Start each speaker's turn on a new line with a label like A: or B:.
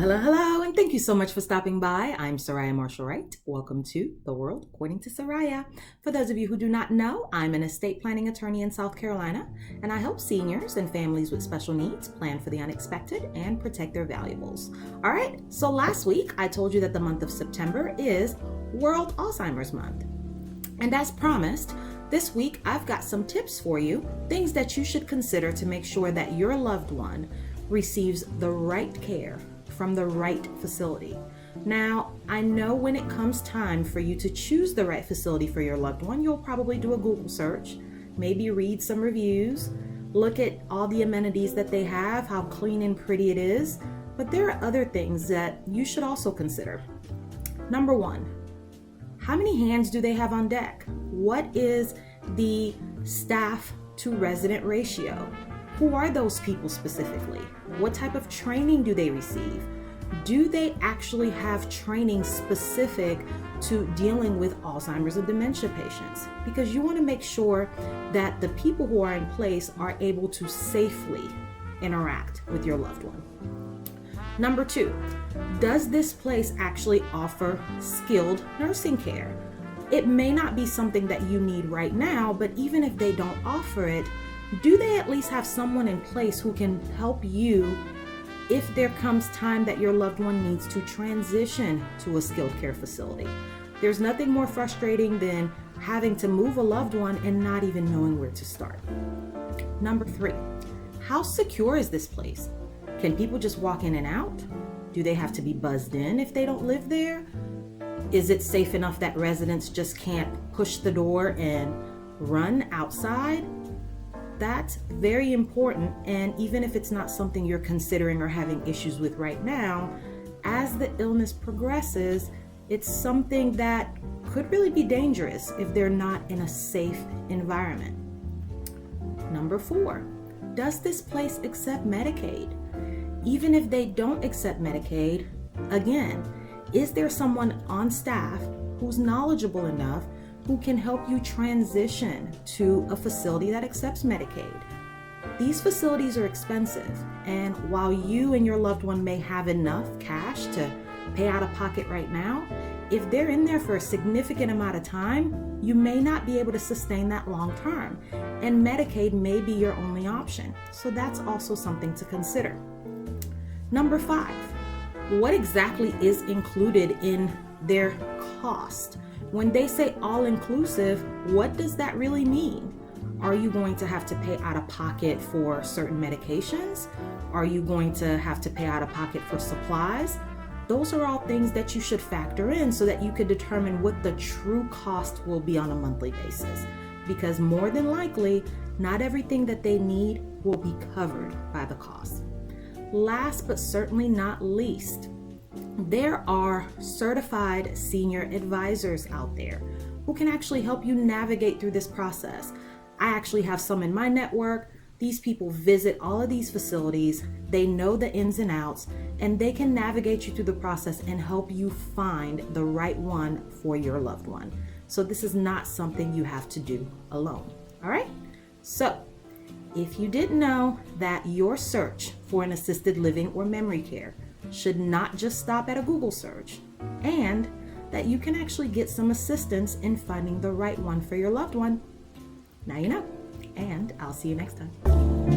A: Hello, and thank you so much for stopping by. I'm Soraya Martial-Wright. Welcome to The World According to Soraya. For those of you who do not know, I'm an estate planning attorney in South Carolina, and I help seniors and families with special needs plan for the unexpected and protect their valuables. All right, so last week I told you that the month of September is World Alzheimer's Month. And as promised, this week I've got some tips for you, things that you should consider to make sure that your loved one receives the right care from the right facility. Now, I know when it comes time for you to choose the right facility for your loved one, you'll probably do a Google search, maybe read some reviews, look at all the amenities that they have, how clean and pretty it is, but there are other things that you should also consider. Number one, how many hands do they have on deck? What is the staff to resident ratio? Who are those people specifically? What type of training do they receive? Do they actually have training specific to dealing with Alzheimer's and dementia patients? Because you want to make sure that the people who are in place are able to safely interact with your loved one. Number two, does this place actually offer skilled nursing care? It may not be something that you need right now, but even if they don't offer it, do they at least have someone in place who can help you if there comes time that your loved one needs to transition to a skilled care facility? There's nothing more frustrating than having to move a loved one and not even knowing where to start. Number three, how secure is this place? Can people just walk in and out? Do they have to be buzzed in if they don't live there? Is it safe enough that residents just can't push the door and run outside? That's very important, and even if it's not something you're considering or having issues with right now, as the illness progresses, it's something that could really be dangerous if they're not in a safe environment. Number four, does this place accept Medicaid? Even if they don't accept Medicaid, again, is there someone on staff who's knowledgeable enough who can help you transition to a facility that accepts Medicaid? These facilities are expensive, and while you and your loved one may have enough cash to pay out of pocket right now, if they're in there for a significant amount of time, you may not be able to sustain that long term, and Medicaid may be your only option. So that's also something to consider. Number five, what exactly is included in their cost? When they say all-inclusive, what does that really mean? Are you going to have to pay out of pocket for certain medications? Are you going to have to pay out of pocket for supplies? Those are all things that you should factor in so that you could determine what the true cost will be on a monthly basis. Because more than likely, not everything that they need will be covered by the cost. Last but certainly not least, there are certified senior advisors out there who can actually help you navigate through this process. I actually have some in my network. These people visit all of these facilities. They know the ins and outs, and they can navigate you through the process and help you find the right one for your loved one. So this is not something you have to do alone. All right? So if you didn't know that your search for an assisted living or memory care should not just stop at a Google search, and that you can actually get some assistance in finding the right one for your loved one, now you know, and I'll see you next time.